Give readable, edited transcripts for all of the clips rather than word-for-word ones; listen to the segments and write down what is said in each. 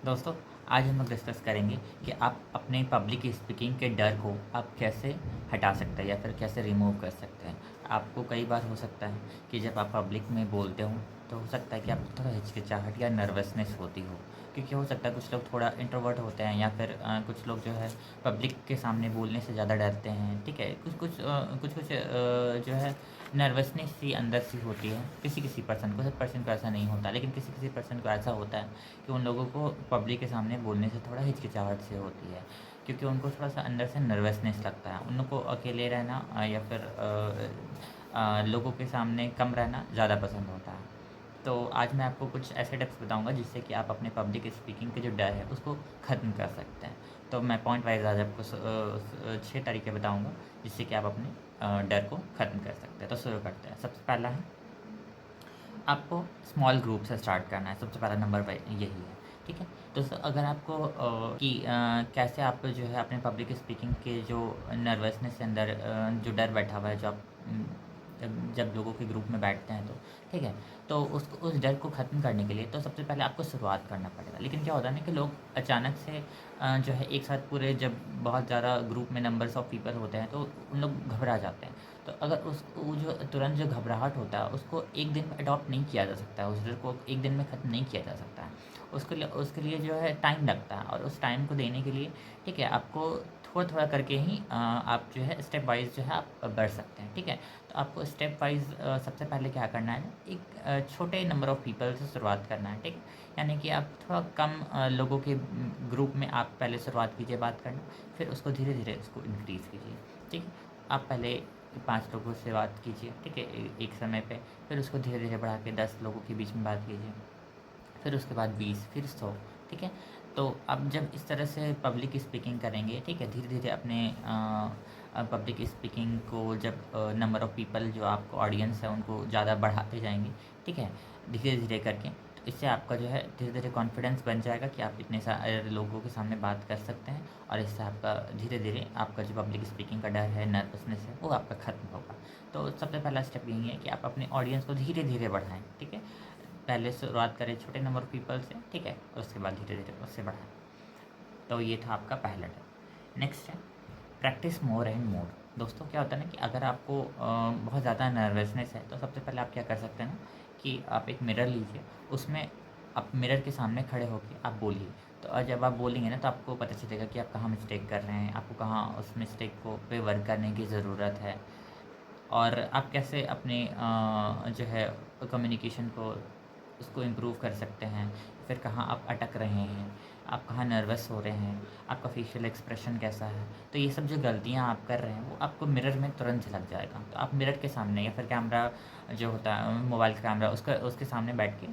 दोस्तों, आज हम लोग डिस्कस करेंगे कि आप अपने पब्लिक स्पीकिंग के डर को आप कैसे हटा सकते हैं या फिर कैसे रिमूव कर सकते हैं। आपको कई बार हो सकता है कि जब आप पब्लिक में बोलते हो तो हो सकता है कि आपको थोड़ा हिचकिचाहट या नर्वसनेस होती हो, क्योंकि हो सकता है कुछ लोग थोड़ा इंट्रोवर्ट होते हैं या फिर कुछ लोग जो है पब्लिक के सामने बोलने से ज़्यादा डरते हैं। ठीक है, कुछ जो है नर्वसनेस सी अंदर सी होती है। किसी किसी पर्सन को, सब पर्सन को ऐसा नहीं होता, लेकिन किसी किसी पर्सन को ऐसा होता है कि उन लोगों को पब्लिक के सामने बोलने से थोड़ा हिचकिचाहट से होती है, क्योंकि उनको थोड़ा सा अंदर से नर्वसनेस लगता है। उन लोग को अकेले रहना या फिर लोगों के सामने कम रहना ज़्यादा पसंद होता है। तो आज मैं आपको कुछ ऐसे टिप्स बताऊंगा जिससे कि आप अपने पब्लिक स्पीकिंग के जो डर है उसको ख़त्म कर सकते हैं। तो मैं पॉइंट वाइज आज आपको 6 तरीके बताऊंगा जिससे कि आप अपने डर को ख़त्म कर सकते हैं। तो शुरू करते हैं। सबसे पहला है, आपको स्मॉल ग्रुप से स्टार्ट करना है। सबसे पहला नंबर यही है। ठीक है, तो अगर आपको कैसे आप जो है अपने पब्लिक स्पीकिंग के जो नर्वसनेस के अंदर जो डर बैठा हुआ है, जो आप जब लोगों के ग्रुप में बैठते हैं तो ठीक है, तो उस डर को ख़त्म करने के लिए तो सबसे पहले आपको शुरुआत करना पड़ेगा। लेकिन क्या होता है ना कि लोग अचानक से जो है एक साथ पूरे जब बहुत ज़्यादा ग्रुप में नंबर्स ऑफ़ पीपल होते हैं तो उन लोग घबरा जाते हैं। तो अगर उस वो जो तुरंत जो घबराहट होता है उसको एक दिन में अडॉप्ट नहीं किया जा सकता है, उस डर को एक दिन में ख़त्म नहीं किया जा सकता है। उसके लिए जो है टाइम लगता है, और उस टाइम को देने के लिए ठीक है आपको थोड़ा थोड़ा करके ही आप जो है स्टेप वाइज जो है आप बढ़ सकते हैं। ठीक है, तो आपको स्टेप वाइज सबसे पहले क्या करना है ना, एक छोटे नंबर ऑफ़ पीपल से शुरुआत करना है। ठीक है, यानी कि आप थोड़ा कम लोगों के ग्रुप में आप पहले शुरुआत कीजिए बात करना, फिर उसको धीरे धीरे उसको इंक्रीज़ कीजिए। ठीक है, आप पहले 5 लोगों से बात कीजिए। ठीक है, एक समय पे, फिर उसको धीरे धीरे बढ़ा के 10 लोगों के बीच में बात कीजिए, फिर उसके बाद 20, फिर 100। ठीक है, तो अब जब इस तरह से पब्लिक स्पीकिंग करेंगे, ठीक है, धीरे धीरे अपने पब्लिक स्पीकिंग को जब नंबर ऑफ़ पीपल जो आपको ऑडियंस है उनको ज़्यादा बढ़ाते जाएंगे, ठीक है, धीरे धीरे करके, तो इससे आपका जो है धीरे धीरे कॉन्फिडेंस बन जाएगा कि आप इतने सारे लोगों के सामने बात कर सकते हैं, और इससे आपका धीरे धीरे आपका जो पब्लिक स्पीकिंग का डर है, नर्वसनेस है, वो आपका ख़त्म होगा। तो सबसे पहला स्टेप यही है कि आप अपने ऑडियंस को धीरे धीरे बढ़ाएं। ठीक है, पहले शुरुआत करें छोटे नंबर ऑफ़ पीपल से, ठीक है, और उसके बाद धीरे धीरे उससे बढ़ाएं। तो ये था आपका पहला टिप। नेक्स्ट है, प्रैक्टिस मोर एंड मोर। दोस्तों, क्या होता है ना कि अगर आपको बहुत ज़्यादा नर्वसनेस है तो सबसे पहले आप क्या कर सकते हैं ना कि आप एक मिरर लीजिए, उसमें आप मिरर के सामने खड़े होकर आप बोलिए। तो जब आप बोलेंगे ना तो आपको पता चलेगा कि आप कहाँ मिस्टेक कर रहे हैं, आपको कहाँ उस मिस्टेक को पे वर्क करने की ज़रूरत है, और आप कैसे अपने जो है कम्युनिकेशन को उसको इम्प्रूव कर सकते हैं, फिर कहाँ आप अटक रहे हैं, आप कहाँ नर्वस हो रहे हैं, आपका फेशियल एक्सप्रेशन कैसा है। तो ये सब जो गलतियाँ आप कर रहे हैं वो आपको मिरर में तुरंत झलक जाएगा। तो आप मिरर के सामने या फिर कैमरा जो होता है मोबाइल का कैमरा, उसके सामने बैठ के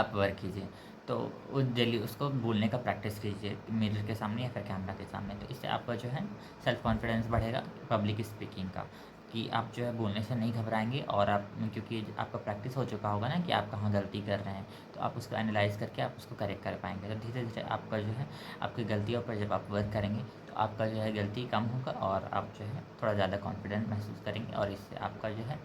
आप वर्क कीजिए। तो उस डेली उसको बोलने का प्रैक्टिस कीजिए मिरर के सामने या फिर कैमरा के सामने। तो इससे आपका जो है सेल्फ कॉन्फिडेंस बढ़ेगा पब्लिक स्पीकिंग का, कि आप जो है बोलने से नहीं घबराएंगे, और आप क्योंकि आपका प्रैक्टिस हो चुका होगा ना कि आप कहाँ गलती कर रहे हैं, तो आप उसको एनालाइज करके आप उसको करेक्ट कर पाएंगे। तो धीरे धीरे आपका जो है आपकी गलतियों पर जब आप वर्क करेंगे तो आपका जो है गलती कम होगा, और आप जो है थोड़ा ज़्यादा कॉन्फिडेंट महसूस करेंगे, और इससे आपका जो है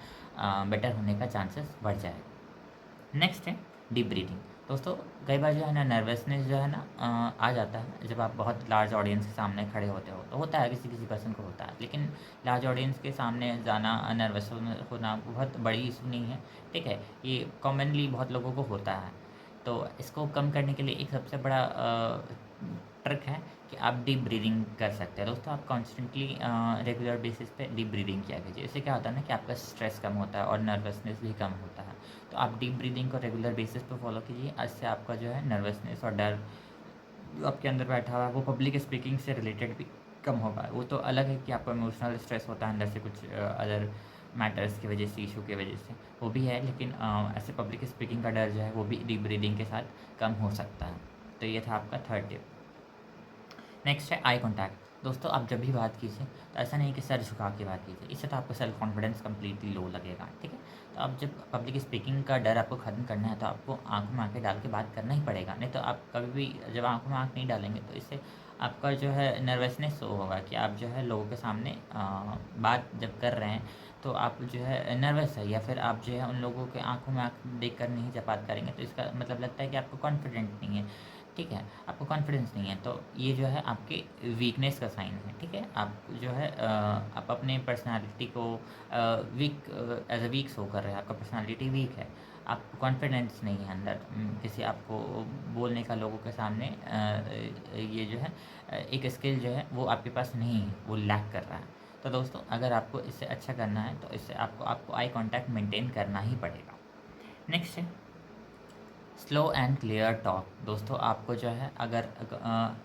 बेटर होने का चांसेस बढ़ जाएगा। नेक्स्ट है डीप ब्रीथिंग। दोस्तों, कई बार जो है ना नर्वसनेस जो है ना आ जाता है जब आप बहुत लार्ज ऑडियंस के सामने खड़े होते हो, तो होता है किसी किसी पर्सन को होता है, लेकिन लार्ज ऑडियंस के सामने जाना नर्वस होना बहुत बड़ी इशू नहीं है। ठीक है, ये कॉमनली बहुत लोगों को होता है। तो इसको कम करने के लिए एक सबसे बड़ा ट्रिक है कि आप डीप ब्रीदिंग कर सकते हैं। दोस्तों, आप कॉन्स्टेंटली रेगुलर बेसिस पे डीप ब्रीदिंग किया कीजिए। इससे क्या होता है ना कि आपका स्ट्रेस कम होता है और नर्वसनेस भी कम होता है। तो आप डीप ब्रीदिंग को रेगुलर बेसिस पे फॉलो कीजिए, इससे आपका जो है नर्वसनेस और डर जो आपके अंदर बैठा हुआ है वो पब्लिक स्पीकिंग से रिलेटेड भी कम होगा। वो तो अलग है कि आपको इमोशनल स्ट्रेस होता है अंदर से कुछ अदर मैटर्स की वजह से, इशू की वजह से, वो भी है, लेकिन ऐसे पब्लिक स्पीकिंग का डर जो है वो भी डीप ब्रीदिंग के साथ कम हो सकता है। तो ये था आपका थर्ड टिप। नेक्स्ट है आई कॉन्टैक्ट। दोस्तों, आप जब भी बात कीजिए तो ऐसा नहीं कि सर झुका के बात कीजिए, इससे तो आपको सेल्फ कॉन्फिडेंस कम्प्लीटली लो लगेगा। ठीक है, तो आप जब पब्लिक स्पीकिंग का डर आपको ख़त्म करना है तो आपको आंखों में आंखें डाल के बात करना ही पड़ेगा। नहीं तो आप कभी भी जब आंखों में आंख नहीं डालेंगे तो इससे आपका जो है नर्वसनेस होगा कि आप जो है लोगों के सामने बात जब कर रहे हैं तो आप जो है नर्वस है, या फिर आप जो है उन लोगों के आंखों में आंख देख कर नहीं जब बात करेंगे तो इसका मतलब लगता है कि आपको कॉन्फिडेंट नहीं है। ठीक है, आपको कॉन्फिडेंस नहीं है, तो ये जो है आपके वीकनेस का साइन है, ठीक है। आप जो है आप अपने पर्सनैलिटी को weak as a weak show कर रहे हैं, आपका पर्सनैलिटी वीक है, आपको कॉन्फिडेंस नहीं है अंदर किसी आपको बोलने का लोगों के सामने ये जो है एक स्किल जो है वो आपके पास नहीं है, वो लैक कर रहा है। तो दोस्तों, अगर आपको इससे अच्छा करना है तो इससे आपको आपको आई कांटेक्ट मेंटेन करना ही पड़ेगा। नेक्स्ट है स्लो एंड क्लियर टॉक। दोस्तों, आपको जो है अगर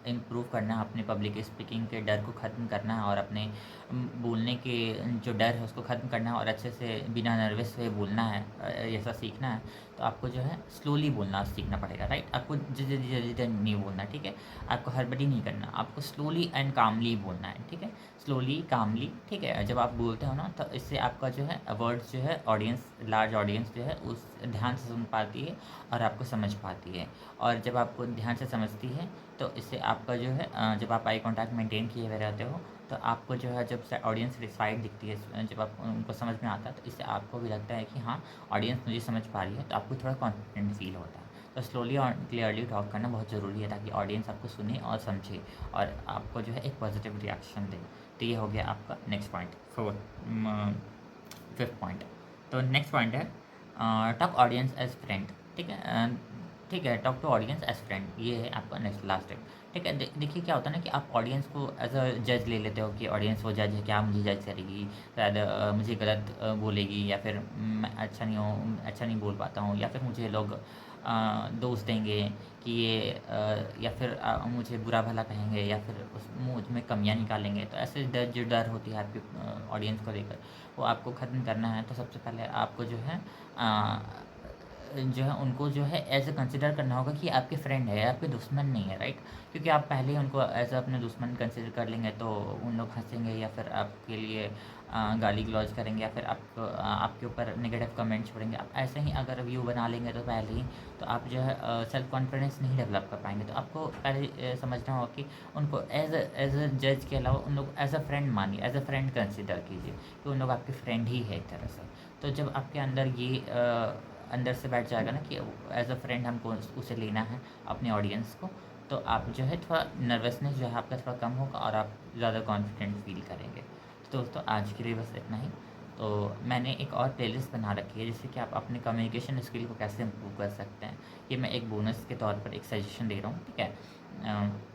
इम्प्रूव करना है, अपने पब्लिक स्पीकिंग के डर को ख़त्म करना है और अपने बोलने के जो डर है उसको ख़त्म करना है और अच्छे से बिना नर्वस हुए बोलना है, ऐसा सीखना है, तो आपको जो है स्लोली बोलना सीखना पड़ेगा, राइट। आपको जल्दी जल्दी जल्दी नहीं बोलना, ठीक है। आपको हड़बड़ी नहीं करना, आपको स्लोली एंड कामली बोलना है, ठीक है। स्लोली कामली, ठीक है। जब आप बोलते हो ना, तो इससे आपका जो है वर्ड्स जो है ऑडियंस, लार्ज ऑडियंस जो है उस ध्यान से सुन पाती है और आपको समझ पाती है। और जब आपको ध्यान से समझती है तो इससे आपका जो है जब आप आई कांटेक्ट मेंटेन किए हुए रहते हो, तो आपको जो है जब ऑडियंस सेटिस्फाइड दिखती है, जब आप उनको समझ में आता है, तो इससे आपको भी लगता है कि हाँ, ऑडियंस मुझे समझ पा रही है, तो आपको थोड़ा कॉन्फिडेंट फील होता है। तो स्लोली और क्लियरली टॉक करना बहुत ज़रूरी है, ताकि ऑडियंस आपको सुने और समझे और आपको जो है एक पॉजिटिव रिएक्शन दे। तो ये हो गया आपका नेक्स्ट पॉइंट, फिफ्थ पॉइंट। तो नेक्स्ट पॉइंट है टॉक ऑडियंस एज फ्रेंड, ठीक है। ठीक है, talk to audience as friend, ये है आपका नेक्स्ट लास्ट स्टेप, ठीक है। देखिए क्या होता है ना कि आप ऑडियंस को एज अ जज ले लेते हो कि ऑडियंस वो जज है, क्या मुझे जज करेगी, शायद मुझे गलत बोलेगी, या फिर मैं अच्छा नहीं बोल पाता हूँ, या फिर मुझे लोग दोष देंगे कि ये या फिर मुझे बुरा भला कहेंगे, या फिर उस मुझ में कमियाँ निकालेंगे। तो ऐसे जो डर होती है आपकी ऑडियंस को लेकर, वो आपको ख़त्म करना है। तो सबसे पहले आपको जो है उनको जो है एज अ कंसिडर करना होगा कि आपके फ्रेंड है, आपके दुश्मन नहीं है, राइट। क्योंकि आप पहले ही उनको एज अ अपने दुश्मन कंसिडर कर लेंगे तो उन लोग हंसेंगे, या फिर आपके लिए गाली गलौज करेंगे, या फिर आपके ऊपर नेगेटिव कमेंट्स छोड़ेंगे। आप ऐसे ही अगर व्यू बना लेंगे तो पहले ही, तो आप जो है सेल्फ कॉन्फिडेंस नहीं डेवलप कर पाएंगे। तो आपको पहले समझना होगा कि उनको एज अ जज के अलावा उन लोग एज अ फ्रेंड मानिए, एज अ फ्रेंड कंसिडर कीजिए कि उन लोग आपके फ्रेंड ही है एक तरह से। तो जब आपके अंदर ये अंदर से बैठ जाएगा ना कि एज अ फ्रेंड हमको उसे लेना है अपने ऑडियंस को, तो आप जो है थोड़ा नर्वसनेस जो है आपका थोड़ा कम होगा और आप ज़्यादा कॉन्फिडेंट फील करेंगे। तो दोस्तों, आज के लिए बस इतना ही। तो मैंने एक और प्लेलिस्ट बना रखी है जिससे कि आप अपने कम्युनिकेशन स्किल को कैसे इम्प्रूव कर सकते हैं। ये मैं एक बोनस के तौर पर एक सजेशन दे रहा हूँ, ठीक है।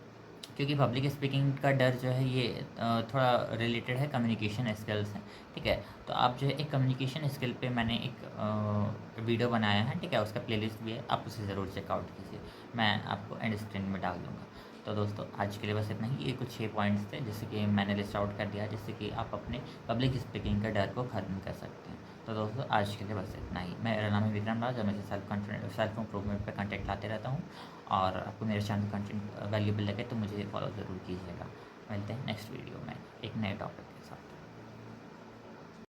क्योंकि पब्लिक स्पीकिंग का डर जो है ये थोड़ा रिलेटेड है कम्युनिकेशन स्किल्स से, ठीक है। तो आप जो है एक कम्युनिकेशन स्किल पे मैंने एक वीडियो बनाया है, ठीक है। उसका प्लेलिस्ट भी है, आप उसे ज़रूर चेकआउट कीजिए, मैं आपको एंड स्क्रीन में डाल दूँगा। तो दोस्तों, आज के लिए बस इतना ही। ये कुछ 6 पॉइंट्स थे जिससे कि मैंने लिस्ट आउट कर दिया, जिससे कि आप अपने पब्लिक स्पीकिंग का डर को ख़त्म कर सकते हैं। तो दोस्तों, आज के लिए बस इतना ही। मेरा नाम है विक्रम राज और मैं सेल्फ इम्प्रूवमेंट पे कंटेंट लाते रहता हूँ। और आपको मेरे चैनल कंटेंट वैल्यूबल लगे तो मुझे फॉलो ज़रूर कीजिएगा। मिलते हैं नेक्स्ट वीडियो में एक नए टॉपिक के साथ।